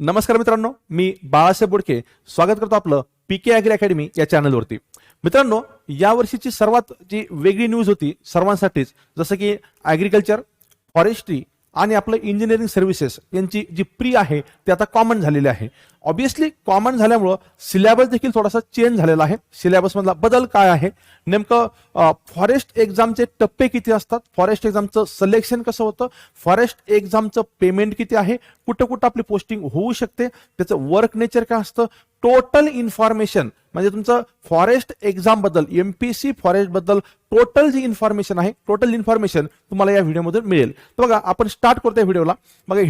नमस्कार मित्रांनो, मी बाळासाहेब बोडके स्वागत करतो आपलं पीके ॲग्री अकॅडमी या चॅनलवरती. मित्रांनो, या वर्षीची सर्वात जी वेगळी न्यूज होती सर्वांसाठीच, जसं की ॲग्रिकल्चर, फॉरेस्ट्री आणि आपलं इंजिनिअरिंग सर्व्हिसेस यांची जी प्री आहे ते आता कॉमन झालेली आहे. ऑब्विसली कॉमन झाल्यामुळं सिलेबस देखील थोडासा चेंज झालेला आहे. सिलेबसमधला बदल काय आहे, नेमकं फॉरेस्ट एक्झामचे टप्पे किती असतात, फॉरेस्ट एक्झामचं सिलेक्शन कसं होतं, फॉरेस्ट एक्झामचं पेमेंट किती आहे, कुठं कुठं आपली पोस्टिंग होऊ शकते, त्याचं वर्क नेचर काय असतं, टोटल इन्फॉर्मेशन म्हणजे तुमचं फॉरेस्ट एक्झाम बद्दल, एमपीसी फॉरेस्ट बद्दल टोटल जी इन्फॉर्मेशन आहे, टोटल इन्फॉर्मेशन तुम्हाला या व्हिडिओमधून मिळेल. तर बघा, आपण स्टार्ट करतोय व्हिडिओला. बघा,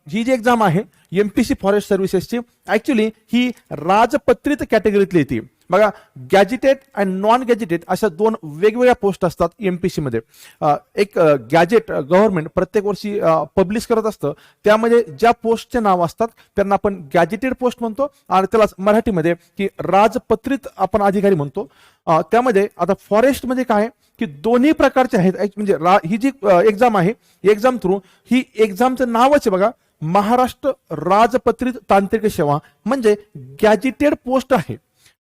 ही जी एक्झाम आहे एमपीसी फॉरेस्ट सर्व्हिसेसची, ऍक्च्युली ही राजपत्रित कॅटेगरीतली येते. बघा, गॅजेटेड अँड नॉन गॅजेटेड अशा दोन वेगवेगळ्या पोस्ट असतात एमपीसी मध्ये. एक गॅजेट गव्हर्नमेंट प्रत्येक वर्षी पब्लिश करत असतं, त्यामध्ये ज्या पोस्टचे नाव असतात त्यांना आपण गॅजेटेड पोस्ट म्हणतो आणि त्याला मराठीमध्ये की राजपत्रित आपण अधिकारी म्हणतो. त्यामध्ये आता फॉरेस्ट मध्ये काय की दोन्ही प्रकारचे आहेत. म्हणजे ही जी एक्झाम आहे, एक्झाम थ्रू ही एक्झामचं नावच आहे बघा, महाराष्ट्र राजपत्रित तांत्रिक सेवा, म्हणजे गॅजेटेड पोस्ट आहे.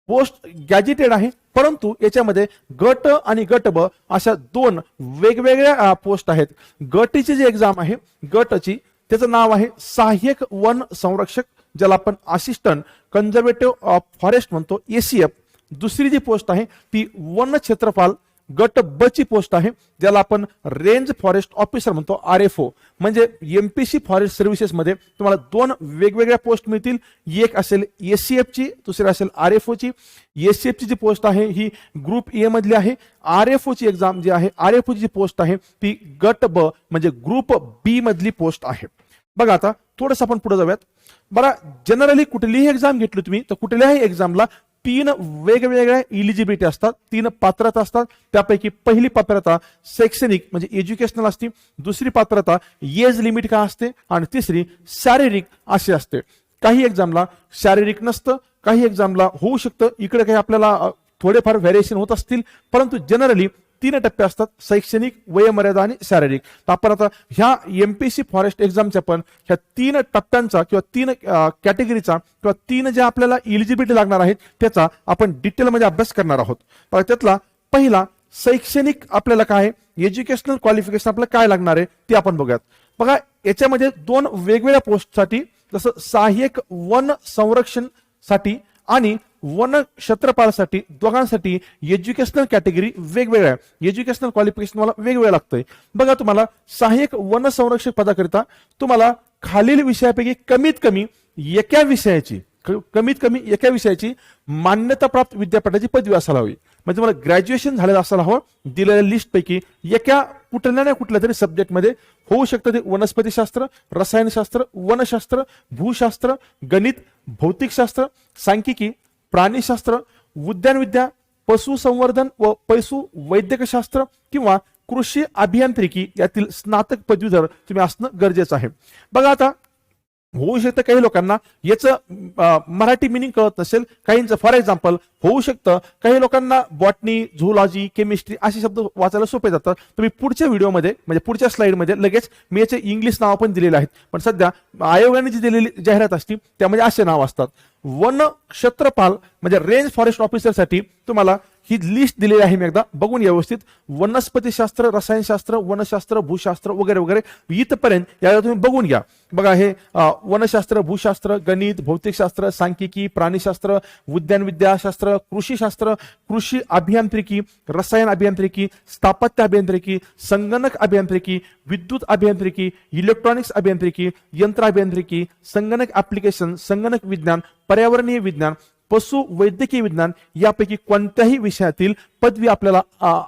पोस्ट गॅजेटेड आहे, परंतु याच्यामध्ये गट आणि गट ब अशा दोन वेगवेगळ्या पोस्ट आहेत. गटीची जी एक्झाम आहे, गटची त्याचं नाव आहे सहाय्यक वन संरक्षक, ज्याला आपण असिस्टंट कन्झर्वेटिव्ह ऑफ फॉरेस्ट म्हणतो, एसीएफ. दुसरी जी पोस्ट आहे ती वन क्षेत्रपाल गट ब ची पोस्ट आहे, ज्याला आपण रेंज फॉरेस्ट ऑफिसर म्हणतो, आरएफओ. म्हणजे एमपीसी फॉरेस्ट सर्व्हिसेस मध्ये तुम्हाला दोन वेगवेगळ्या पोस्ट मिळतील. एक असेल एसीएफ ची, दुसरी असेल आरएफओ ची. एसीएफ ची जी पोस्ट आहे ही ग्रुप ए मधली आहे. आरएफओ ची एक्झाम जी आहे, आरएफओ ची जी पोस्ट आहे ती गट ब म्हणजे ग्रुप बी मधली पोस्ट आहे. बघा, आता थोडस आपण पुढे जाऊयात. बरं, जनरली कुठलीही एक्झाम घेतली तुम्ही तर कुठल्याही एक्झामला तीन वेगवेगळ्या इलिजिबिलिटी असतात, तीन पात्रता असतात. त्यापैकी पहिली पात्रता शैक्षणिक म्हणजे एज्युकेशनल असते, दुसरी पात्रता एज लिमिट काय असते आणि तिसरी शारीरिक अशी असते. काही एक्झामला शारीरिक नसतं, काही एक्झामला होऊ शकतं. इकडे काही आपल्याला थोडेफार व्हेरिएशन होत असतील, परंतु जनरली तीन टप्पे असतात, शैक्षणिक, वयोमर्यादा आणि शारीरिक. तर आपण आता ह्या एमपीसी फॉरेस्ट एक्झामच्या पण ह्या तीन टप्प्यांचा किंवा तीन कॅटेगरीचा किंवा तीन ज्या आपल्याला इलिजिबिलिटी लागणार आहेत त्याचा आपण डिटेलमध्ये अभ्यास करणार आहोत. त्यातला पहिला शैक्षणिक आपल्याला काय, एज्युकेशनल क्वालिफिकेशन आपल्याला काय लागणार आहे ते आपण बघूयात. बघा, याच्यामध्ये दोन वेगवेगळ्या पोस्टसाठी, जसं सहाय्यक वन संरक्षण साठी आणि वन क्षेत्रपालसाठी, दोघांसाठी एज्युकेशनल कॅटेगरी वेगवेगळ्या, एज्युकेशनल क्वालिफिकेशन मला वेगवेगळं लागतंय. बघा, तुम्हाला सहाय्यक वन संरक्षक पदाकरिता तुम्हाला खालील विषयापैकी कमीत कमी एका विषयाची मान्यताप्राप्त विद्यापीठाची पदवी असायला हवी. म्हणजे तुम्हाला ग्रॅज्युएशन झालेलं असायला हवं. दिलेल्या लिस्ट पैकी एका कुठल्या ना कुठल्या तरी सब्जेक्टमध्ये होऊ शकतं. ते वनस्पतीशास्त्र, रसायनशास्त्र, वनशास्त्र, भूशास्त्र, गणित, भौतिकशास्त्र, सांख्यिकी, प्राणीशास्त्र, उद्यानविद्या, पशुसंवर्धन व पशु वैद्यकशास्त्र किंवा कृषी अभियांत्रिकी यातील स्नातक पदवीधर तुम्ही असणं गरजेचं आहे. बघा, आता होऊ शकतं काही लोकांना याचं मराठी मिनिंग कळत नसेल, काहींचं फॉर एक्झाम्पल होऊ शकतं काही लोकांना बॉटनी, झूलॉजी, केमिस्ट्री असे शब्द वाचायला सोपे जातात. तुम्ही पुढच्या व्हिडिओमध्ये म्हणजे पुढच्या स्लाइडमध्ये लगेच मी याचे इंग्लिश नाव पण दिलेले आहेत. पण सध्या आयोगाने जी दिलेली जाहिरात असते त्यामध्ये असे नाव असतात. वन क्षेत्रपाल म्हणजे रेंज फॉरेस्ट ऑफिसरसाठी तुम्हाला ही लिस्ट दिलेली आहे, मी एकदा बघून व्यवस्थित. वनस्पतीशास्त्र, रसायनशास्त्र, वनशास्त्र, भूशास्त्र वगैरे वगैरे इथपर्यंत याला तुम्ही बघून घ्या. बघा, हे वनशास्त्र, भूशास्त्र, गणित, भौतिकशास्त्र, सांख्यिकी, प्राणीशास्त्र, उद्यानविद्याशास्त्र, कृषीशास्त्र, कृषी अभियांत्रिकी, रसायन अभियांत्रिकी, स्थापत्य अभियांत्रिकी, संगणक अभियांत्रिकी, विद्युत अभियांत्रिकी, इलेक्ट्रॉनिक्स अभियांत्रिकी, यंत्र अभियांत्रिकी, संगणक ऍप्लिकेशन, संगणक विज्ञान, पर्यावरणीय विज्ञान, पशु वैद्यकीय विज्ञान यापैकी कोणत्याही विषयातील पदवी आपल्याला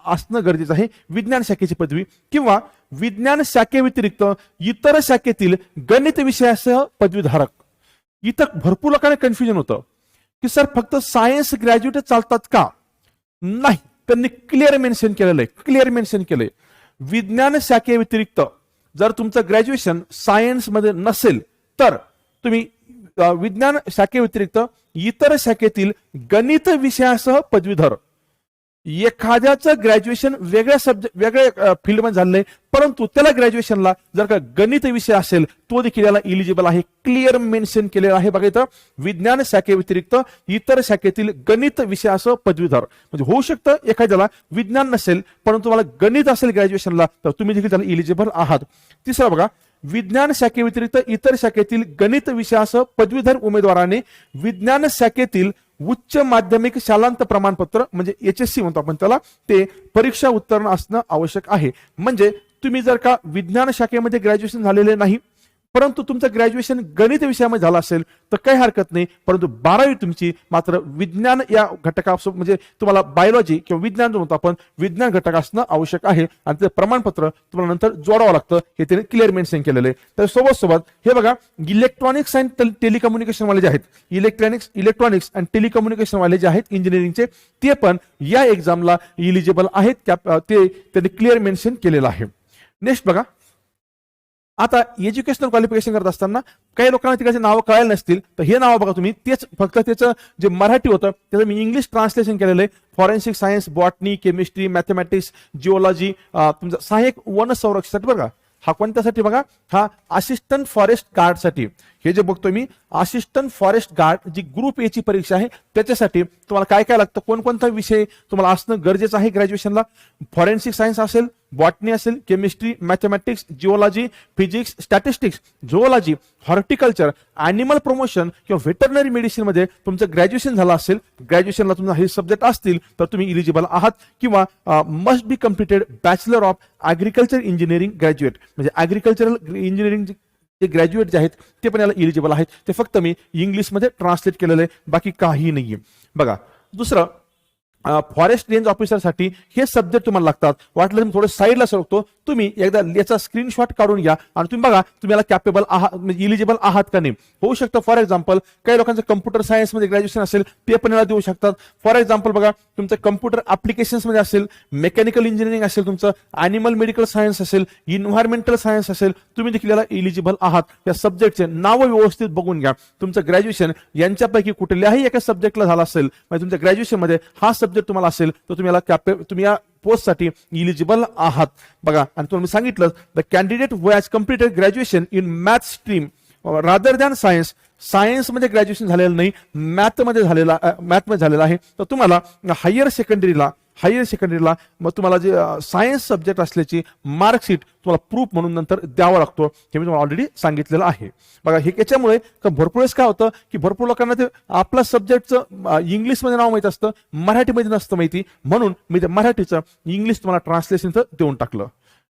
असणं गरजेचं आहे. विज्ञान शाखेची पदवी किंवा विज्ञान शाखेव्यतिरिक्त इतर शाखेतील गणित विषयासह पदवीधारक. इथं भरपूर लोकांना कन्फ्युजन होतं की सर फक्त सायन्स ग्रॅज्युएट चालतात का? नाही, त्यांनी क्लिअर मेन्शन केलंय, विज्ञान शाखेव्यतिरिक्त जर तुमचं ग्रॅज्युएशन सायन्स मध्ये नसेल तर तुम्ही विज्ञान शाखेव्यतिरिक्त इतर शाखेतील गणित विषयासह पदवीधर एखाद्याचं ग्रॅज्युएशन वेगळ्या सब्जेक्ट वेगळ्या फील्डमध्ये झालंय, परंतु त्याला ग्रॅज्युएशनला जर का गणित विषय असेल तो देखील याला इलिजिबल आहे. क्लिअर मेन्शन केलेलं आहे बघा इथं, विज्ञान शाखेव्यतिरिक्त इतर शाखेतील गणित विषयासह पदवीधर. म्हणजे होऊ शकतं एखाद्याला विज्ञान नसेल परंतु तुम्हाला गणित असेल ग्रॅज्युएशनला तर तुम्ही देखील त्याला इलिजिबल आहात. तिसरा बघा, विज्ञान शाखेव्यतिरिक्त इतर शाखेतील गणित विषयासह पदवीधर उमेदवाराने विज्ञान शाखेतील उच्च माध्यमिक शालांत प्रमाणपत्र म्हणजे HSC म्हणतो आपण त्याला, ते परीक्षा उत्तीर्ण असणं आवश्यक आहे. म्हणजे तुम्ही जर का विज्ञान शाखेमध्ये ग्रॅज्युएशन झालेले नाही परंतु तुमचं ग्रॅज्युएशन गणित विषयामध्ये झालं असेल तर काही हरकत नाही, परंतु 12वी तुमची मात्र विज्ञान या घटकासोबत म्हणजे तुम्हाला बायोलॉजी किंवा विज्ञान जो म्हणतो आपण विज्ञान घटक असणं आवश्यक आहे आणि ते प्रमाणपत्र तुम्हाला नंतर जोडावं लागतं हे त्याने क्लिअर मेन्शन केलेलं आहे. तर सोबत हे बघा, इलेक्ट्रॉनिक्स अँड टेलिकम्युनिकेशन वाले जे आहेत, इलेक्ट्रॉनिक्स अँड टेलिकम्युनिकेशन वाले जे आहेत इंजिनिअरिंगचे, ते पण या एक्झामला इलिजिबल आहेत, ते त्यांनी क्लिअर मेन्शन केलेलं आहे. नेक्स्ट बघा, आता एज्युकेशनल क्वालिफिकेशन करत असताना काही लोकांना तिकडचे नावं कळायला नसतील तर हे नाव बघा तुम्ही, तेच फक्त त्याचं जे मराठी होतं त्याचं मी इंग्लिश ट्रान्सलेशन केलेलं आहे. Forensic science, botany, chemistry, mathematics, geology, तुमचं सहाय्यक वन संरक्षणासाठी बघा. हा कोणत्यासाठी बघा, हा असिस्टंट फॉरेस्ट गार्डसाठी. हे जे बघतोय मी असिस्टंट फॉरेस्ट गार्ड जी ग्रुप ए ची परीक्षा आहे त्याच्यासाठी तुम्हाला काय काय लागतं, कोणकोणता विषय तुम्हाला असणं गरजेचं आहे ग्रॅज्युएशनला. फॉरेन्सिक सायन्स असेल, बॉटनी असेल, chemistry, mathematics, geology, physics, statistics, zoology, horticulture, animal promotion किंवा व्हेटरनरी मेडिसिन मध्ये तुमचं ग्रॅज्युएशन झालं असेल, ग्रॅज्युएशनला तुम्हाला हे सब्जेक्ट असतील तर तुम्ही इलिजिबल आहात. किंवा must be completed bachelor of agriculture engineering graduate, म्हणजे ॲग्रिकल्चरल इंजिनिअरिंग जे ग्रॅज्युएट जे आहेत ते पण याला इलिजिबल आहेत. ते फक्त मी इंग्लिशमध्ये ट्रान्सलेट केलेलं आहे, बाकी काही नाहीये. बघा दुसरं, फॉरेस्ट रेंज ऑफिसरसाठी हे सब्जेक्ट तुम्हाला लागतात. वाटलं तुम्ही थोडं साईडला सरकतो, तुम्ही एकदा याचा स्क्रीनशॉट काढून घ्या आणि तुम्ही बघा तुम्ही याला कॅपेबल आहात म्हणजे इलिजिबल आहात का नाही. होऊ शकतं फॉर एक्झाम्पल काही लोकांचं कम्प्युटर सायन्स मध्ये ग्रॅज्युएशन असेल ते पण याला देऊ शकतात. फॉर एक्झाम्पल बघा, तुमचं कम्प्युटर ऍप्लिकेशन्स मध्ये असेल, मेकॅनिकल इंजिनिअरिंग असेल, तुमचं अॅनिमल मेडिकल सायन्स असेल, इन्व्हायरमेंटल सायन्स असेल, तुम्ही देखील याला इलिजिबल आहात. या सब्जेक्टचे नावं व्यवस्थित बघून घ्या. तुमचं ग्रॅज्युएशन यांच्यापैकी कुठल्याही एका सब्जेक्टला झालं असेल म्हणजे तुमच्या ग्रॅज्युएशन मध्ये हा सब्जेक्ट तुम्हाला असेल तर तुम्ही या पोस्टसाठी इलिजिबल आहात. बघा, आणि तुम्ही सांगितलं the candidate who has completed graduation in math stream rather than science मध्ये ग्रॅज्युएशन झालेलं नाही, मॅथ मध्ये झालेला आहे, तर तुम्हाला हायर सेकंडरीला मग तुम्हाला जे सायन्स सब्जेक्ट असल्याची मार्कशीट तुम्हाला प्रूफ म्हणून नंतर द्यावा लागतो. हे मी तुम्हाला ऑलरेडी सांगितलेलं आहे. बघा, हे याच्यामुळे भरपूर वेळेस काय होतं की भरपूर लोकांना ते आपल्या सब्जेक्टचं इंग्लिशमध्ये नाव माहित असतं, मराठीमध्ये नसतं माहिती, म्हणून मी ते मराठीचं इंग्लिश तुम्हाला ट्रान्सलेशन देऊन टाकलं.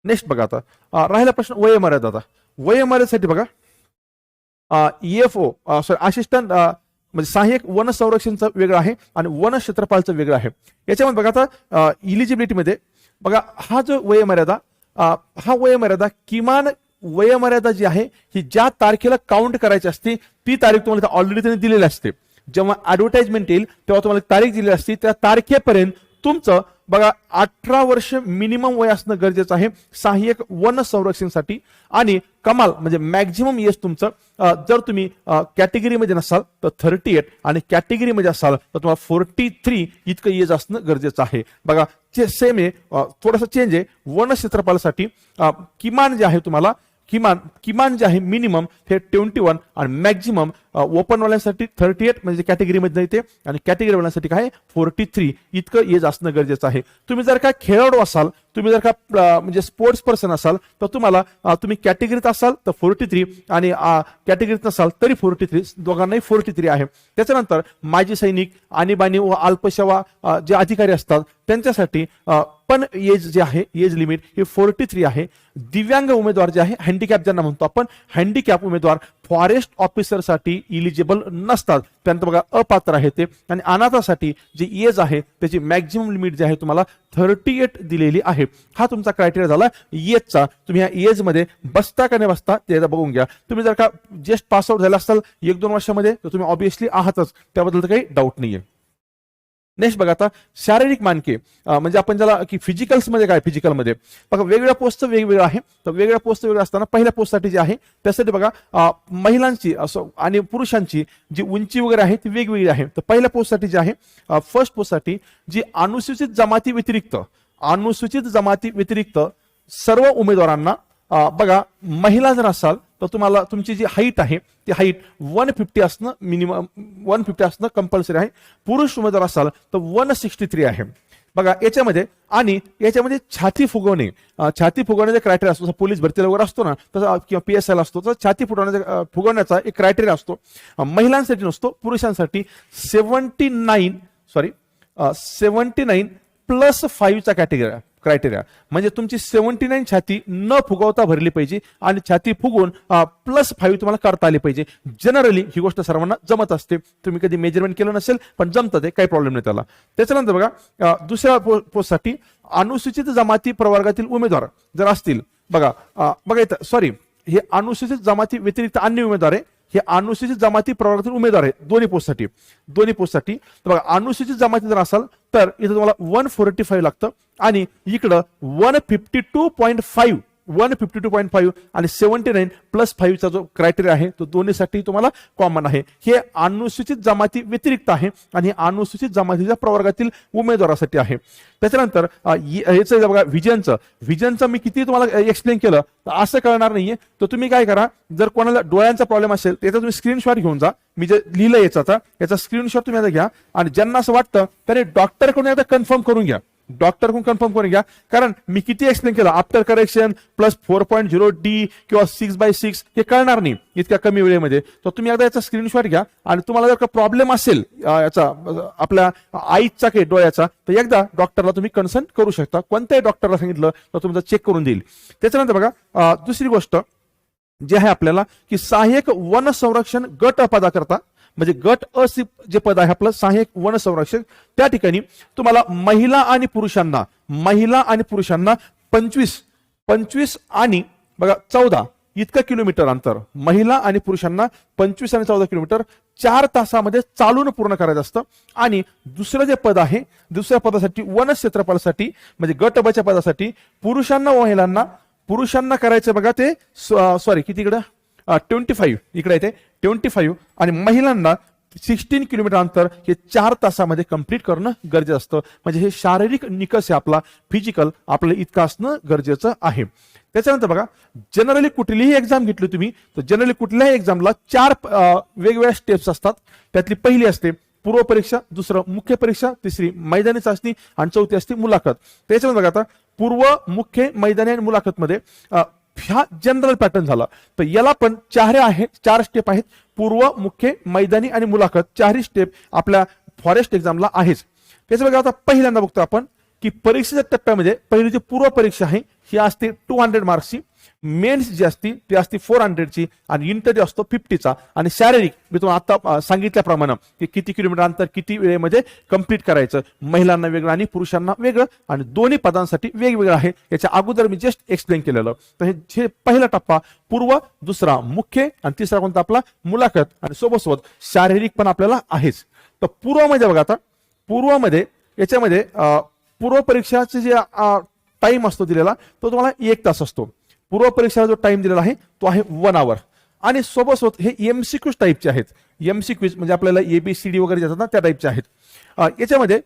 नेक्स्ट बघा, आता राहिला प्रश्न वयोमर्यादा. आता वयोमर्यादेसाठी बघा, EFO असिस्टंट म्हणजे सहाय्यक वन संरक्षणचं वेगळं आहे आणि वन क्षेत्रपालचं वेगळं आहे. याच्यामध्ये बघा आता इलिजिबिलिटीमध्ये बघा, हा जो वयोमर्यादा किमान वयोमर्यादा जी आहे ही ज्या तारखेला काउंट करायची असते ती तारीख तुम्हाला ऑलरेडी त्यांनी दिलेली असते. जेव्हा ऍडव्हर्टाइजमेंट येईल तेव्हा तुम्हाला तारीख दिलेली असते, त्या तारखेपर्यंत तुमचं बघा 18 वर्ष मिनिमम वय असणं गरजेचं आहे सहाय्यक वन संरक्षणसाठी. आणि कमाल म्हणजे मॅक्झिमम एज तुमचं जर तुम्ही कॅटेगरीमध्ये नसाल तर 38 आणि कॅटेगरीमध्ये असाल तर तुम्हाला 43 इतकं एज असणं गरजेचं आहे. बघा, सेम आहे, थोडासा चेंज आहे. वन क्षेत्रपालासाठी किमान जे आहे तुम्हाला किमान जे आहे मिनिमम हे 21 आणि मॅक्झिमम ओपन वाल्यांसाठी 38 म्हणजे कॅटेगरीमध्ये येते आणि कॅटेगरी वाल्यांसाठी काय 43 इतकं एज असणं गरजेचं आहे. तुम्ही जर का खेळाडू असाल, तुम्ही जर का म्हणजे स्पोर्ट्स पर्सन असाल तर तुम्हाला तुम्ही कॅटेगरीत असाल तर 43 आणि कॅटेगरीत नसाल तरी 43, दोघांनाही 43 आहे. त्याच्यानंतर माजी सैनिक, आणीबाणी व अल्पसेवा जे अधिकारी असतात त्यांच्यासाठी पण एज जे आहे एज लिमिट हे 43 आहे. दिव्यांग उमेदवार जे आहे, हँडिकॅप ज्यांना म्हणतो आपण, हँडिकॅप उमेदवार फॉरेस्ट ऑफिसरसाठी इलिजिबल नसतात, त्यानंतर बघा अपात्र आहे ते. आणि अनाथासाठी जी एज आहे त्याची मॅक्झिमम लिमिट जी आहे तुम्हाला 38 दिलेली आहे. हा तुमचा क्रायटेरिया झाला एजचा. तुम्ही या एज मध्ये बसता का नाही बसता ते बघून घ्या. तुम्ही जर का जस्ट पास आउट झाला असाल 1-2 वर्षामध्ये तर तुम्ही ऑब्विसली आहातच, त्याबद्दल काही डाऊट नाहीये. नेक्स्ट बघा आता शारीरिक मानके, म्हणजे आपण ज्याला की फिजिकल्स मध्ये काय, फिजिकलमध्ये बघा वेगवेगळ्या पोस्टचं वेगवेगळं आहे. तर वेगवेगळ्या पोस्ट वेगळं असताना पहिल्या पोस्टसाठी जे आहे त्यासाठी बघा महिलांची असं आणि पुरुषांची जी उंची वगैरे आहे ती वेगवेगळी आहे. तर पहिल्या पोस्टसाठी जे आहे, फर्स्ट पोस्टसाठी जी अनुसूचित जमाती व्यतिरिक्त सर्व उमेदवारांना बघा महिला जर असाल तर तुम्हाला तुमची जी हाईट आहे ती हाईट 150 असणं मिनिमम, 150 असणं कंपल्सरी आहे. पुरुष उमेदवार असाल तर 163 आहे. बघा याच्यामध्ये आणि याच्यामध्ये छाती फुगवण्याचा क्रायटेरिया असतो. पोलीस भरतीला वगैरे असतो ना तसा किंवा PSI ला असतो, तर छाती फुगवण्याचा एक क्रायटेरिया असतो. महिलांसाठी नसतो, पुरुषांसाठी 79 प्लस 5चा क्रायटेरिया म्हणजे तुमची 79 छाती न फुगवता भरली पाहिजे आणि छाती फुगवून +5 तुम्हाला करता आली पाहिजे. जनरली ही गोष्ट सर्वांना जमत असते. तुम्ही कधी मेजरमेंट केलं नसेल पण जमतं, ते काही प्रॉब्लेम नाही त्याला. त्याच्यानंतर बघा दुसऱ्या पोस्टसाठी अनुसूचित जमाती प्रवर्गातील उमेदवार जर असतील, बघा इथं सॉरी, हे अनुसूचित जमाती व्यतिरिक्त अन्य उमेदवार आहे. हे अनुसूचित जमाती प्रवर्गातील उमेदवार आहेत दोन्ही पोस्टसाठी. तर बघा अनुसूचित जमाती जर असाल तर इथं तुम्हाला 145 लागतं आणि इकडं 152.5 आणि 79 + 5चा जो क्रायटेरिया आहे तो दोन्हीसाठी तुम्हाला कॉमन आहे. हे अनुसूचित जमाती व्यतिरिक्त आहे आणि अनुसूचित जमातीच्या प्रवर्गातील उमेदवारासाठी आहे. त्याच्यानंतर याचं बघा व्हिजनचं मी किती तुम्हाला एक्सप्लेन केलं तर असं कळणार नाहीये. तर तुम्ही काय करा, जर कोणाला डोळ्यांचा प्रॉब्लेम असेल तर याचा तुम्ही स्क्रीनशॉट घेऊन जा. मी जे लिहिलं याचा स्क्रीनशॉट तुम्ही आता घ्या आणि ज्यांना असं वाटतं त्याने डॉक्टरकडून एकदा कन्फर्म करून घ्या. कारण मी किती एक्सप्लेन केलं, आफ्टर करेक्शन +4.0D किंवा 6/6 हे कळणार नाही इतक्या कमी वेळेमध्ये. तर तुम्ही एकदा याचा स्क्रीनशॉट घ्या आणि तुम्हाला जर का प्रॉब्लेम असेल याचा आपल्या आईचा काही डोळ्याचा तर एकदा डॉक्टरला तुम्ही कन्सल्ट करू शकता. कोणत्याही डॉक्टरला सांगितलं तर तुमचं चेक करून देईल. त्याच्यानंतर बघा दुसरी गोष्ट जे आहे आपल्याला की सहाय्यक वन संरक्षण गट पदाकरता, म्हणजे गट अ जे पद आहे आपलं सहाय्यक वन संरक्षक, त्या ठिकाणी तुम्हाला महिला आणि पुरुषांना 25 आणि बघा 14 इतकं किलोमीटर अंतर, महिला आणि पुरुषांना 25 आणि 14 किलोमीटर 4 तासामध्ये चालून पूर्ण करायचं असतं. आणि दुसरं जे पद आहे, दुसऱ्या पदासाठी वन क्षेत्रफळासाठी म्हणजे गट बच्या पदासाठी पुरुषांना करायचं बघा ते सॉरी किती इकडं 25 इकडे येते 25 आणि महिलांना 16 किलोमीटर अंतर हे 4 तासामध्ये कंप्लीट करणं गरजेचं असतं. म्हणजे हे शारीरिक निकष आहे आपला, फिजिकल आपलं इतकं असणं गरजेचं आहे. त्याच्यानंतर बघा जनरली कुठलीही एक्झाम घेतली तुम्ही तर जनरली कुठल्याही एक्झामला 4 वेगवेगळ्या स्टेप्स असतात. त्यातली पहिली असते पूर्व परीक्षा, दुसरं मुख्य परीक्षा, तिसरी मैदानी चाचणी आणि चौथी असते मुलाखत. त्याच्यामध्ये बघा आता पूर्व, मुख्य, मैदानी आणि मुलाखत मध्ये हा जनरल पॅटर्न झाला. तर याला पण 4 स्टेप आहेत. पूर्व, मुख्य, मैदानी आणि मुलाखत 4 स्टेप आपल्या फॉरेस्ट एक्झामला आहेच. त्याचं बघा आता पहिल्यांदा बघतो आपण की परीक्षेच्या टप्प्यामध्ये पहिली जी पूर्व परीक्षा आहे ही असते 200 मार्क्सची, मेन्स जी असते ती असते 400ची आणि इंटरव्ह्यू असतो 50चा. आणि शारीरिक मी तुम्हाला आता सांगितल्याप्रमाणे की किती किलोमीटर अंतर किती वेळेमध्ये कंप्लीट करायचं, महिलांना वेगळं आणि पुरुषांना वेगळं आणि दोन्ही पदांसाठी वेगवेगळं आहे. याच्या अगोदर मी जस्ट एक्सप्लेन केलेलं. तर हे पहिला टप्पा पूर्व, दुसरा मुख्य आणि तिसरा कोणता आपला मुलाखत आणि सोबत शारीरिक पण आपल्याला आहेच. तर पूर्वमध्ये बघा आता पूर्वमध्ये याच्यामध्ये पूर्व परीक्षाचे जे टाइम असतो दिलेला तो तुम्हाला 1 तास असतो. पूर्व परीक्षेला जो टाइम दिलेला आहे तो आहे 1 आवर आणि सोबत हे MCQs टाईपचे आहेत. MCQs म्हणजे आपल्याला ABCD वगैरे जातात ना त्या टाईपचे आहेत. याच्यामध्ये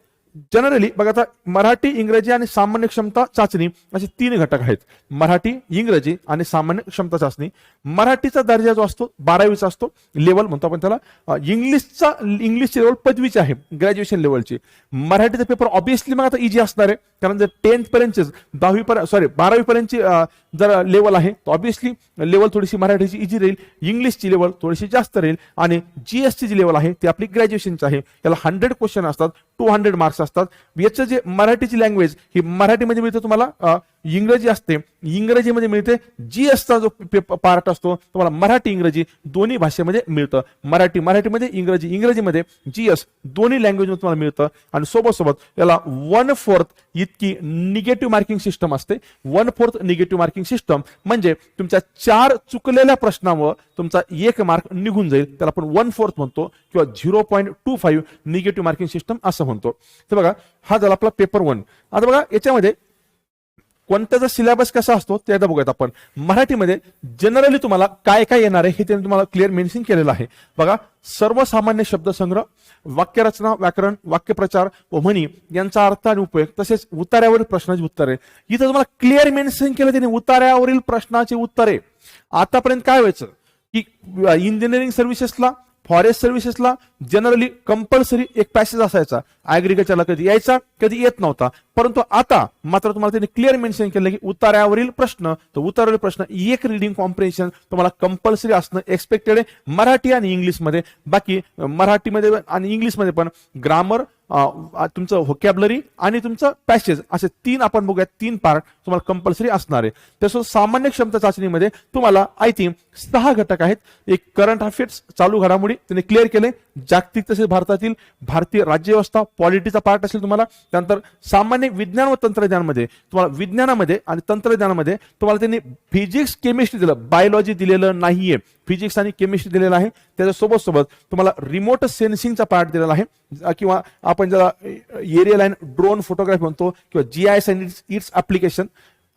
जनरली बघा आता मराठी, इंग्रजी आणि सामान्य क्षमता चाचणी असे 3 घटक आहेत. मराठी, इंग्रजी आणि सामान्य क्षमता चाचणी. मराठीचा दर्जा जो असतो 12वीचा असतो, लेवल म्हणतो आपण त्याला. इंग्लिशची लेवल पदवीची आहे, ग्रॅज्युएशन लेवलची. मराठीचा पेपर ऑब्विसली मग आता इजी असणार आहे कारण जर 10th पर्यंतचे 12वी पर्यंतची जर लेवल आहे तर ऑब्विसली लेवल थोडीशी मराठीची इजी राहील. इंग्लिशची लेवल थोडीशी जास्त राहील आणि GSची जी लेवल आहे ती आपली ग्रॅज्युएशनची आहे. याला 100 क्वेश्चन असतात, 200 मार्क्स असतात. याचं जे मराठीची लँग्वेज ही मराठीमध्ये मिळते तुम्हाला इंग्रजी असते, इंग्रजीमध्ये मिळते, जीएसचा जो पार्ट असतो तुम्हाला मराठी इंग्रजी दोन्ही भाषेमध्ये मिळतं, मराठीमध्ये इंग्रजी इंग्रजीमध्ये जीएस दोन्ही लँग्वेज मध्ये तुम्हाला मिळतं. आणि सोबत याला 1/4 इतकी निगेटिव्ह मार्किंग सिस्टम असते. 1/4 निगेटिव्ह मार्किंग सिस्टम म्हणजे तुमच्या 4 चुकलेल्या प्रश्नावर तुमचा 1 मार्क निघून जाईल, त्याला आपण 1/4 म्हणतो किंवा 0.25 निगेटिव्ह मार्किंग सिस्टम असं म्हणतो. तर बघा हा झाला आपला पेपर 1. आता बघा याच्यामध्ये कोणत्याचा सिलेबस कसा असतो ते एकदा बघूयात आपण. मराठीमध्ये जनरली तुम्हाला काय काय येणार आहे हे त्यांनी तुम्हाला क्लिअर मेन्शन केलेलं आहे. बघा सर्वसामान्य शब्दसंग्रह, वाक्यरचना, व्याकरण, वाक्यप्रचार व म्हणी यांचा अर्थ आणि उपयोग, तसेच उतार्यावरील प्रश्नाची उत्तरे. इथं तुम्हाला क्लिअर मेन्शन केलं त्यांनी उतार्यावरील प्रश्नाची उत्तरे. आतापर्यंत काय व्हायचं की इंजिनिअरिंग सर्व्हिसेसला, फॉरेस्ट सर्व्हिसेसला जनरली कंपल्सरी एक पॅसेज असायचा, ऍग्रिकल्चरला कधी यायचा कधी येत नव्हता. परंतु आता मात्र तुम्हाला त्यांनी क्लिअर मेन्शन केलं की उतार्यावरील प्रश्न, तर उतार्यावरील प्रश्न एक रिडिंग कॉम्प्रिहेन्शन तुम्हाला कंपल्सरी असणं एक्सपेक्टेड आहे मराठी आणि इंग्लिशमध्ये. बाकी मराठीमध्ये आणि इंग्लिशमध्ये पण ग्रामर, तुमचं व्होकॅब्लरी आणि तुमचं पॅसेज असे 3 आपण बघूया, 3 पार्ट तुम्हाला कंपल्सरी असणार आहे. तसंच सामान्य क्षमता चाचणीमध्ये तुम्हाला आय थिंक 6 घटक आहेत. एक करंट अफेअर्स, चालू घडामोडी त्यांनी क्लिअर केले, जागतिक तसेच भारतातील भारतीय राज्यव्यवस्था, पॉलिटीचा पार्ट असेल तुम्हाला. त्यानंतर सामान्य विज्ञान व तंत्रज्ञानमध्ये तुम्हाला विज्ञानामध्ये आणि तंत्रज्ञानामध्ये तुम्हाला त्यांनी फिजिक्स केमिस्ट्री दिलं, बायोलॉजी दिलेलं नाहीये, फिजिक्स आणि केमिस्ट्री दिलेलं आहे. त्याच्यासोबत तुम्हाला रिमोट सेन्सिंगचा पार्ट दिलेला आहे, किंवा आपण ज्याला एरियल अँड ड्रोन फोटोग्राफी म्हणतो, किंवा जीआयएस अँड इट्स ऍप्लिकेशन,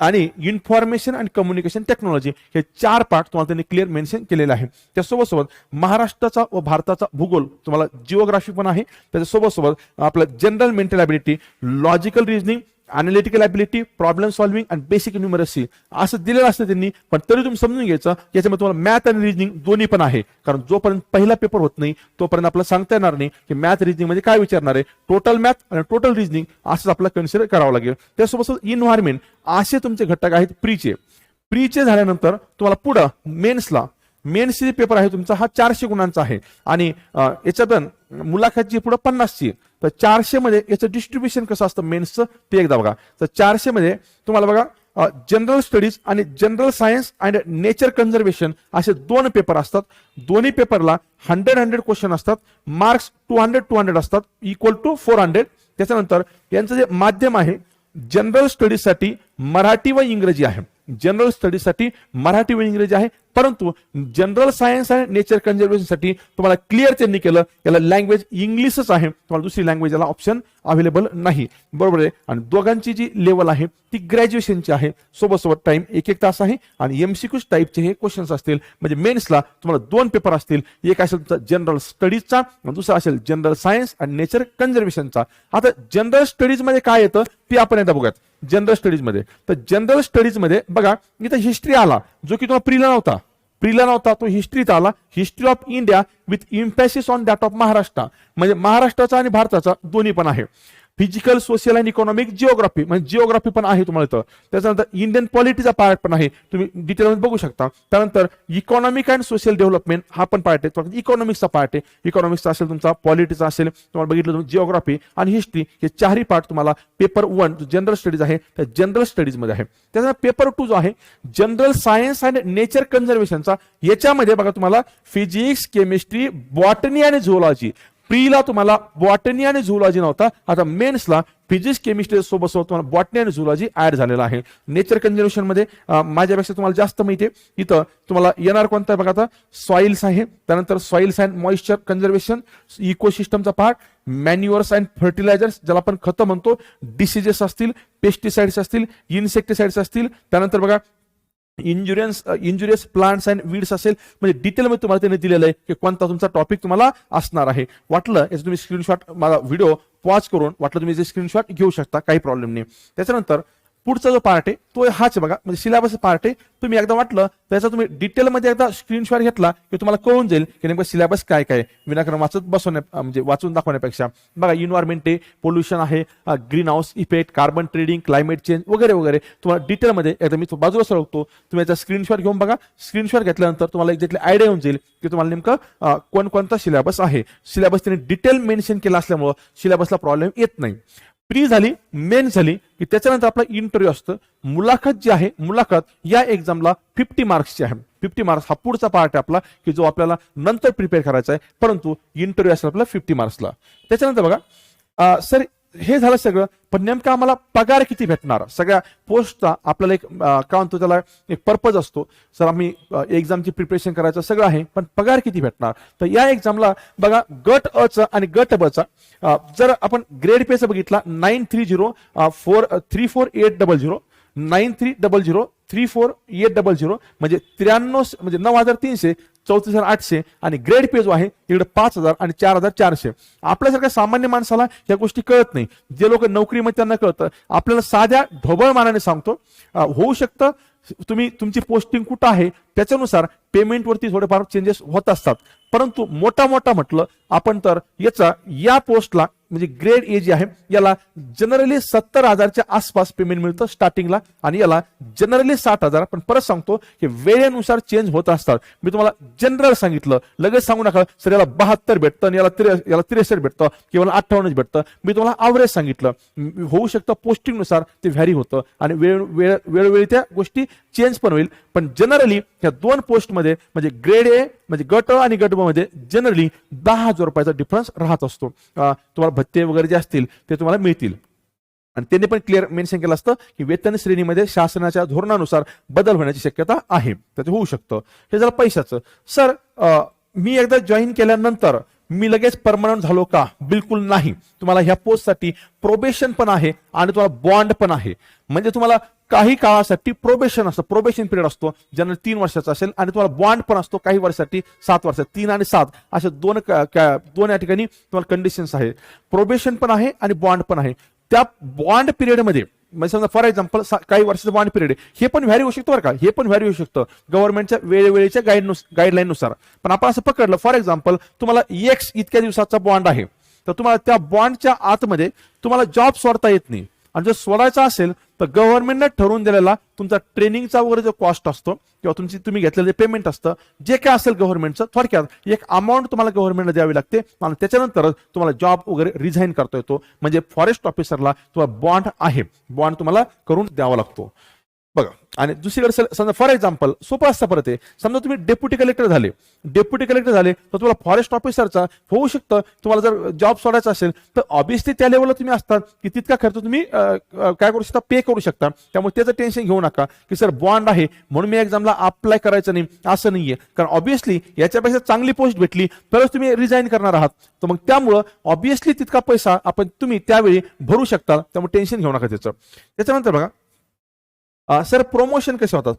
आणि इन्फॉर्मेशन अँड कम्युनिकेशन टेक्नॉलॉजी, हे 4 पार्ट तुम्हाला त्यांनी क्लिअर मेन्शन केलेले आहे. त्यासोबत महाराष्ट्राचा व भारताचा भूगोल, तुम्हाला जिओग्राफी पण आहे. त्याच्यासोबत आपलं general mental ability, logical reasoning, analytical ability, problem solving आणि बेसिक न्यूमरसी असं दिलेलं असतं त्यांनी. पण तरी तुम्ही समजून घ्यायचं याच्यामध्ये तुम्हाला मॅथ आणि रिझनिंग दोन्ही पण आहे, कारण जोपर्यंत पहिला पेपर होत नाही तोपर्यंत आपल्याला सांगता येणार नाही की मॅथ रिझनिंग मध्ये काय विचारणार आहे. टोटल मॅथ आणि टोटल रिझनिंग असंच आपल्याला कन्सिडर करावं लागेल. त्यासोबत इन्व्हायरमेंट असे तुमचे घटक आहेत प्रीचे झाल्यानंतर तुम्हाला पुढं मेन्सचे पेपर आहे तुमचा, हा 400 गुणांचा आहे. आणि याच्यातून मुलाखतची पुढे 50ची, तर 400 मध्ये याचं डिस्ट्रीब्युशन कसं असतं मेन्सचं ते एकदा बघा. तर 400 मध्ये तुम्हाला बघा जनरल स्टडीज आणि general science and nature conservation असे 2 पेपर असतात. दोन्ही पेपरला 100 क्वेश्चन असतात. मार्क्स 200 असतात, इक्वल टू 400. त्याच्यानंतर यांचं जे माध्यम आहे जनरल स्टडीजसाठी मराठी व इंग्रजी आहे, जनरल स्टडीजसाठी मराठी व इंग्रजी आहे. परंतु जनरल सायन्स आणि नेचर कन्झर्वेशनसाठी तुम्हाला क्लिअर त्यांनी केलं याला लँग्वेज इंग्लिशच आहे, तुम्हाला दुसरी लँग्वेज याला ऑप्शन अवेलेबल नाही, बरोबर आहे. आणि दोघांची जी लेवल आहे ती ग्रॅज्युएशनची आहे. सोबत टाइम 1-1 तास आहे आणि एमसीक्यू टाईपचे हे क्वेश्चन्स असतील. म्हणजे मेन्सला तुम्हाला 2 पेपर असतील, एक असेल जनरल स्टडीजचा, दुसरा असेल जनरल सायन्स आणि नेचर कन्झर्वेशनचा. आता जनरल स्टडीज मध्ये काय येतं ते आपण एकदा बघूयात. जनरल स्टडीज मध्ये, तर जनरल स्टडीज मध्ये बघा इथं हिस्ट्री आला, जो की तुम्हाला प्रीला नव्हता, तो हिस्ट्रीत आला. History of India with emphasis on that of Maharashtra, म्हणजे महाराष्ट्राचा आणि भारताचा दोन्ही पण आहे. Physical, social and economic, geography, म्हणजे जिओग्राफी पण आहे तुम्हाला इथं. त्याच्यानंतर इंडियन पॉलिटीचा पार्ट पण आहे, तुम्ही डिटेलमध्ये बघू शकता. त्यानंतर इकॉनॉमिक अँड सोशल डेव्हलपमेंट हा पण पार्ट आहे, इकॉनॉमिक्सचा पार्ट आहे. इकॉनॉमिक्सचा असेल तुमचा, पॉलिटीचा असेल, तुम्हाला बघितलं जिओग्राफी आणि हिस्ट्री, हे 4ही पार्ट तुम्हाला पेपर 1 जो जनरल स्टडीज आहे त्या जनरल स्टडीज मध्ये आहे. त्याच्यानंतर पेपर 2 जो आहे जनरल सायन्स अँड नेचर कन्झर्वेशनचा, याच्यामध्ये बघा तुम्हाला फिजिक्स, केमिस्ट्री, बॉटनी आणि झुओलॉजी. प्रीला तुम्हाला बॉटनी आणि झुओलॉजी नव्हता, आता मेन्सला फिजिक्स केमिस्ट्री सोबत तुम्हाला बॉटनी आणि झुओलॉजी ऍड झालेला आहे. नेचर कन्झर्वेशन मध्ये माझ्यापेक्षा तुम्हाला जास्त माहिती आहे. इथं तुम्हाला येणार कोणता आहे बघा, आता सॉइल्स आहे, त्यानंतर सॉइल्स अँड मॉइश्चर कन्झर्वेशन, इकोसिस्टमचा पार्ट, मॅन्युअर्स अँड फर्टिलायझर्स ज्याला आपण खतं म्हणतो, डिसीजेस असतील, पेस्टिसाइड्स असतील, इन्सेक्टिसाइड्स असतील, त्यानंतर बघा इंजुरियस प्लांट्स अँड वीड्स असेल. म्हणजे डिटेलमध्ये तुम्हाला त्यांनी दिलेलं आहे की कोणता तुमचा टॉपिक तुम्हाला असणार आहे. वाटलं याचं तुम्ही स्क्रीनशॉट, माझा व्हिडिओ पॉज करून वाटलं तुम्ही जे स्क्रीनशॉट घेऊ शकता, काही प्रॉब्लेम नाही. त्याच्यानंतर पुढचा जो पार्ट आहे तो हाच बघा, म्हणजे सिलेबस पार्ट आहे. तुम्ही एकदा वाटलं त्याचा तुम्ही डिटेलमध्ये एकदा स्क्रीनशॉट घेतला की तुम्हाला कळून जाईल की नेमकं सिलेबस काय काय, विनाकारण म्हणजे वाचून दाखवण्यापेक्षा. बघा इन्व्हायरमेंट आहे, पोल्युशन आहे, green house effect, carbon trading, climate change वगैरे वगैरे तुम्हाला डिटेलमध्ये एकदा मी बाजूला सरकतो, तुम्ही याचा स्क्रीनशॉट घेऊन बघा. स्क्रीनशॉट घेतल्यानंतर तुम्हाला एक्झॅक्टली आयडिया येऊन जाईल की तुम्हाला नेमकं कोणकोणता सिलेबस आहे. सिलेबस त्यांनी डिटेल मेन्शन केला असल्यामुळं सिलेबसला प्रॉब्लेम येत नाही. प्री झाली, मेन झाली की त्याच्यानंतर आपला इंटरव्ह्यू असतं. मुलाखत जी आहे, मुलाखत या एक्झामला 50 मार्क्सची आहे. 50 मार्क्स हा पुढचा पार्ट आहे आपला की जो आपल्याला नंतर प्रिपेअर करायचा आहे, परंतु इंटरव्ह्यू असेल आपला 50 मार्क्सला. त्याच्यानंतर बघा सर हे झालं सगळं, पण नेमकं आम्हाला पगार किती भेटणार? सगळ्या पोस्टचा आपल्याला एक काय म्हणतो त्याला एक पर्पज असतो. सर आम्ही एक्झामची प्रिपरेशन करायचं सगळं आहे, पण पगार किती भेटणार? तर या एक्झामला बघा गट अ चा आणि गट ब चा जर आपण ग्रेड पेचा बघितला 9304343800 9300343800 म्हणजे 93 म्हणजे 9300 34,800 आणि ग्रेड पे जो आहे तिकडे 5,000 आणि 4,400. आपल्यासारख्या सामान्य माणसाला या गोष्टी कळत नाही. जे लोक नोकरीमध्ये त्यांना कळतं. आपल्याला साध्या ढोबळ मानाने सांगतो, होऊ शकतं तुम्ही तुमची पोस्टिंग कुठं आहे त्याच्यानुसार पेमेंटवरती थोडेफार चेंजेस होत असतात, परंतु मोठा म्हटलं आपण तर या पोस्टला म्हणजे ग्रेड ए जी आहे याला जनरली 70,000च्या आसपास पेमेंट मिळतं स्टार्टिंगला, आणि याला जनरली 60,000. पण परत सांगतो की वेळेनुसार चेंज होत असतात. मी तुम्हाला जनरल सांगितलं, लगेच सांगू नका सर याला 72 भेटतं आणि याला 63 भेटतं किंवा 58 भेटतं. मी तुम्हाला ॲव्हरेज सांगितलं. होऊ शकतं पोस्टिंगनुसार ते व्हॅरी होतं आणि वेळोवेळी त्या गोष्टी चेंज पण होईल. पण जनरली या दोन पोस्टमध्ये म्हणजे ग्रेड ए म्हणजे गट अ आणि गट ब मध्ये जनरली 10,000 रुपयाचा डिफरन्स राहत असतो. तुम्हाला भत्ते वगैरे जे असतील ते तुम्हाला मिळतील. आणि त्यांनी पण क्लिअर मेन्शन केलं असतं की वेतन श्रेणीमध्ये शासनाच्या धोरणानुसार बदल होण्याची शक्यता आहे, त्याचं होऊ शकतं. हे झालं पैशाचं. सर मी एकदा जॉईन केल्यानंतर मी लगेच परमनंट झालो का? बिलकुल नाही. तुम्हाला ह्या पोस्टसाठी प्रोबेशन पण आहे आणि तुम्हाला बॉन्ड पण आहे. म्हणजे तुम्हाला काही काळासाठी प्रोबेशन असतं, प्रोबेशन पिरियड असतो जनरल 3 वर्षाचा असेल, आणि तुम्हाला बॉन्ड पण असतो काही वर्षासाठी 7 वर्षात. 3 आणि 7 अशा दोन या ठिकाणी तुम्हाला कंडिशन्स आहे. प्रोबेशन पण आहे आणि बॉन्ड पण आहे. त्या बॉन्ड पिरियडमध्ये म्हणजे समजा फॉर एक्झाम्पल काही वर्षाचं बॉन्ड पिरियड आहे, हे पण व्हॅरी होऊ शकतं बरं का, हे पण व्हॅरी होऊ शकतं गव्हर्नमेंटच्या वेळेवेळेच्या गाईडलाईननुसार. पण आपण असं पकडलं फॉर एक्झाम्पल तुम्हाला एक्स इतक्या दिवसाचा बॉन्ड आहे, तर तुम्हाला त्या बॉन्डच्या आतमध्ये तुम्हाला जॉब सोडता येत नाही. आणि जर सोडायचा असेल तर गव्हर्नमेंटने ठरवून दिलेला तुमचा ट्रेनिंगचा वगैरे जो कॉस्ट असतो किंवा तुम्ही घेतलेलं जे पेमेंट असतं जे काय असेल गव्हर्नमेंटचं, थोडक्यात एक अमाऊंट तुम्हाला गव्हर्नमेंटला द्यावी लागते आणि त्याच्यानंतर तुम्हाला जॉब वगैरे रिझाईन करता येतो. म्हणजे फॉरेस्ट ऑफिसरला तुम्हाला बॉन्ड आहे, बॉन्ड तुम्हाला करून द्यावा लागतो बघा. आणि दुसरीकडे समजा फॉर एक्झाम्पल सोपं असतं परत आहे, समजा तुम्ही डेप्युटी कलेक्टर झाले तर तुम्हाला फॉरेस्ट ऑफिसरचा होऊ शकतं. तुम्हाला जर जॉब सोडायचा असेल तर ऑब्व्हियसली त्या लेवलला तुम्ही असतात की तितका खर्च तुम्ही काय करू शकता, पे करू शकता. त्यामुळे त्याचं टेन्शन घेऊ नका की सर बॉन्ड आहे म्हणून मी एक्झामला अप्लाय करायचं नाही, असं नाहीये. कारण ऑब्व्हियसली याच्यापेक्षा चांगली पोस्ट भेटली तरच तुम्ही रिझाईन करणार आहात, तर मग त्यामुळं ऑब्व्हियसली तितका पैसा तुम्ही त्यावेळी भरू शकता. त्यामुळे टेन्शन घेऊ नका त्याचं. त्याच्यानंतर बघा सर प्रमोशन कसे होतात?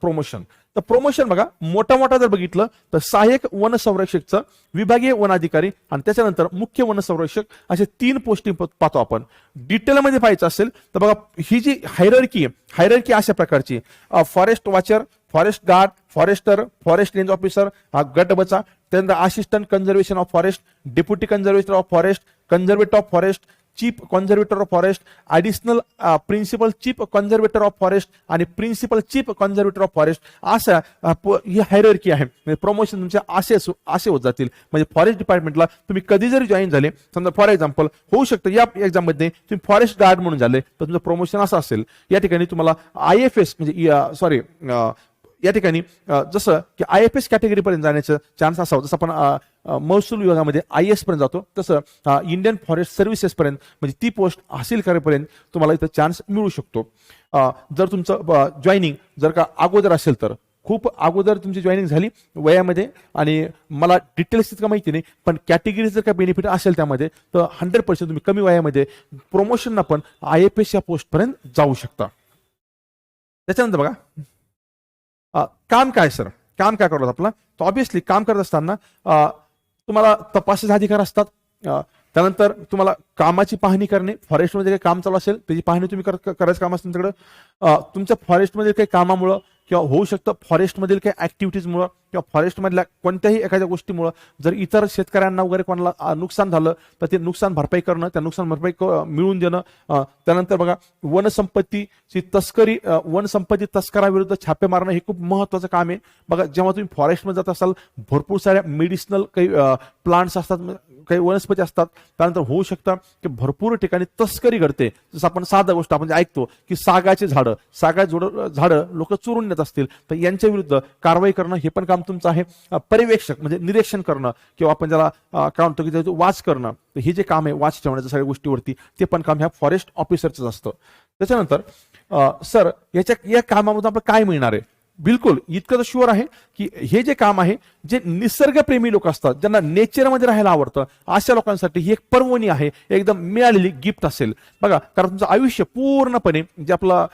प्रमोशन बघा मोठा जर बघितलं तर सहाय्यक वन संरक्षकचं, विभागीय वन अधिकारी आणि त्याच्यानंतर मुख्य वन संरक्षक असे 3 पोस्टिंग पाहतो आपण. डिटेलमध्ये पाहायचं असेल तर बघा ही जी हायरार्की अशा प्रकारची forest watcher, forest guard, forester, forest range officer हा गट बचा. त्यानंतर assistant conservation of forest, deputy conservator of forest, conservator of forest, chief conservator of forest, additional principal chief conservator of forest आणि principal chief conservator of forest. असा ही hierarchy आहे. म्हणजे promotion तुमच्या असे होत जातील. म्हणजे फॉरेस्ट डिपार्टमेंटला तुम्ही कधी जरी जॉईन झाले, समजा फॉर एक्झाम्पल होऊ शकतं या एक्झाममध्ये तुम्ही फॉरेस्ट गार्ड म्हणून झाले तर तुमचं प्रमोशन असं असेल. या ठिकाणी तुम्हाला IFS म्हणजे या ठिकाणी जसं की IFS कॅटेगरीपर्यंत जाण्याचं चान्स असावं. जसं आपण महसूल विभागामध्ये IAS पर्यंत जातो, तसं इंडियन फॉरेस्ट सर्व्हिसेस पर्यंत म्हणजे ती पोस्ट हासिल करेपर्यंत तुम्हाला इथं चान्स मिळू शकतो. जर तुमचं जॉईनिंग जर का अगोदर असेल तर, खूप अगोदर तुमची जॉईनिंग झाली वयामध्ये, आणि मला डिटेल्स इतकं माहिती नाही, पण कॅटेगरी जर का बेनिफिट असेल त्यामध्ये तर 100% तुम्ही कमी वयामध्ये प्रमोशनला पण IFS या पोस्टपर्यंत जाऊ शकता. त्याच्यानंतर बघा काम काय करतात आपला, तर ऑब्व्हियसली काम करत असताना तुम्हाला तपासाचे अधिकार असतात. त्यानंतर तुम्हाला कामाची पाहणी करणे, फॉरेस्टमध्ये काही काम चालू असेल त्याची पाहणी तुम्ही करायचं काम असेल तुमच्याकडं. तुमच्या फॉरेस्टमधील काही कामामुळं किंवा होऊ शकतं फॉरेस्टमधील काही ऍक्टिव्हिटीजमुळं किंवा फॉरेस्टमधल्या कोणत्याही एखाद्या गोष्टीमुळं जर इतर शेतकऱ्यांना वगैरे कोणाला नुकसान झालं तर ते नुकसान भरपाई करणं, त्या नुकसान भरपाई मिळवून देणं. त्यानंतर बघा वनसंपत्तीची तस्करी, वनसंपत्ती तस्कराविरुद्ध छापे मारणं हे खूप महत्वाचं काम आहे. बघा जेव्हा तुम्ही फॉरेस्टमध्ये जात असाल भरपूर साऱ्या मेडिसिनल काही प्लांट्स असतात, काही वनस्पती असतात. त्यानंतर होऊ शकतं की भरपूर ठिकाणी तस्करी घडते. जसं आपण साधा गोष्ट आपण ऐकतो की सागाची झाडं लोक चोरून नेत असतील, तर यांच्या विरुद्ध कारवाई करणं हे पण काम तुमचं आहे. पर्यवेक्षक म्हणजे निरीक्षण करणं किंवा आपण ज्याला काय म्हणतो की वाच करणं, तर हे जे काम आहे वाच ठेवण्याच्या सगळ्या गोष्टीवरती, ते पण काम ह्या फॉरेस्ट ऑफिसरचं असतं. त्याच्यानंतर सर या कामामधून आपल्याला काय मिळणार आहे? बिलकुल इतकं तर शुअर आहे की हे जे काम आहे, जे निसर्गप्रेमी लोक असतात, ज्यांना नेचरमध्ये राहायला आवडतं, अशा लोकांसाठी ही एक पर्वणी आहे, एकदम मिळालेली गिफ्ट असेल बघा. कारण तुमचं आयुष्य पूर्णपणे जे आपला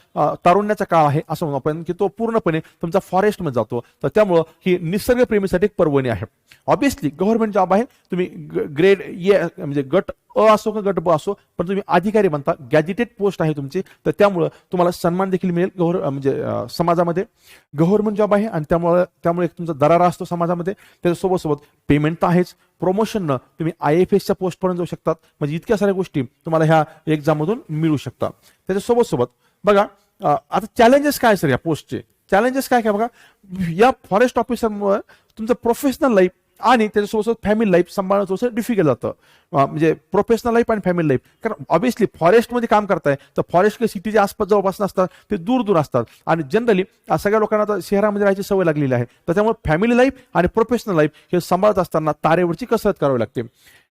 तारुण्याचा काळ आहे असं म्हणू आपण, की तो पूर्णपणे तुमचा फॉरेस्टमध्ये जातो. तर त्यामुळं ही निसर्गप्रेमीसाठी एक पर्वणी आहे. ऑब्विसली गव्हर्नमेंट जॉब आहे, तुम्ही ग्रेड ए म्हणजे गट अ असो का गट ब असो, पण तुम्ही अधिकारी बनता, गॅजेटेड पोस्ट आहे तुमची, तर त्यामुळं तुम्हाला सन्मान देखील मिळेल म्हणजे समाजामध्ये. गव्हर्नमेंट जॉब आहे आणि त्यामुळे एक तुमचा दरारा असतो समाजामध्ये. त्याच्यासोबत पेमेंट तर आहेच. प्रमोशननं तुम्ही IAFSच्या पोस्ट पर्यंत जाऊ शकतात. म्हणजे इतक्या साऱ्या गोष्टी तुम्हाला ह्या एक्झाम मधून मिळू शकतात. त्याच्यासोबत बघा आता चॅलेंजेस काय सर या पोस्टचे? चॅलेंजेस काय बघा, या फॉरेस्ट ऑफिसरमुळे तुमचं प्रोफेशनल लाईफ आणि त्याच्यासोबत फॅमिली लाईफ सांभाळणं थोडंसं डिफिकल्ट जातं. म्हणजे प्रोफेशनल लाईफ आणि फॅमिली लाईफ, कारण ऑब्व्हियसली फॉरेस्टमध्ये काम करताय तर फॉरेस्ट सिटीच्या आसपास जवळपास नसतात, ते दूर असतात. आणि जनरली सगळ्या लोकांना आता शहरामध्ये राहायची सवय लागलेली आहे. तर त्यामुळे फॅमिली लाईफ आणि प्रोफेशनल लाईफ हे सांभाळत असताना तारेवरची कसरत करावी लागते.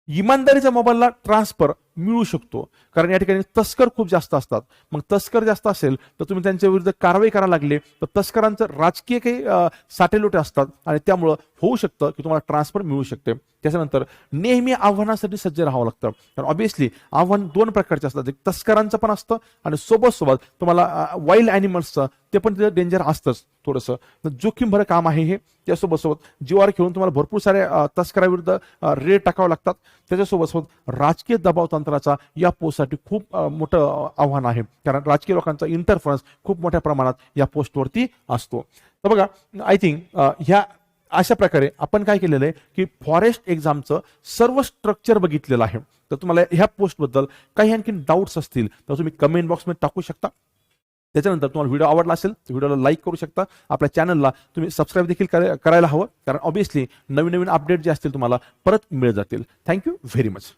इमानदारीचा मोबाईलला ट्रान्सफर मिळू शकतो, कारण या ठिकाणी तस्कर खूप जास्त असतात. मग तस्कर जास्त असेल तर तुम्ही त्यांच्या विरुद्ध कारवाई करायला लागले तर तस्करांचं राजकीय काही साटेलोटे असतात आणि त्यामुळं होऊ शकतं की तुम्हाला ट्रान्सफर मिळू शकते. त्याच्यानंतर नेहमी आव्हानासाठी सज्ज राहावं लागतं, कारण ऑब्व्हियसली आव्हान दोन प्रकारचे असतात, एक तस्करांचं पण असतं आणि सोबत तुम्हाला वाईल्ड ॲनिमल्सचं ते पण तिथं डेंजर असतंच थोडंसं जोखीम भरं काम आहे हे. त्यासोबत जीवावर घेऊन तुम्हाला भरपूर साऱ्या तस्कराविरुद्ध रेड टाकावं लागतात. त्याच्यासोबत राजकीय दबाव तंत्राचा या पोस्टसाठी खूप मोठं आव्हान आहे, कारण राजकीय लोकांचा इंटरफरन्स खूप मोठ्या प्रमाणात या पोस्टवरती असतो. तर बघा आय थिंक ह्या अशा प्रकारे आपण काय केलेलं आहे की फॉरेस्ट एक्झामचं सर्व स्ट्रक्चर बघितलेलं आहे. तर तुम्हाला ह्या पोस्टबद्दल काही आणखी डाऊट्स असतील तर तुम्ही कमेंट बॉक्समध्ये टाकू शकता. त्याच्यानंतर तुम्हाला व्हिडिओ आवडला असेल तर व्हिडिओला लाईक करू शकता. आपल्या चॅनलला तुम्ही सबस्क्राईब देखील करायला हवं, कारण ऑब्व्हियसली नवीन अपडेट जे असतील तुम्हाला परत मिळत जातील. Thank you very much.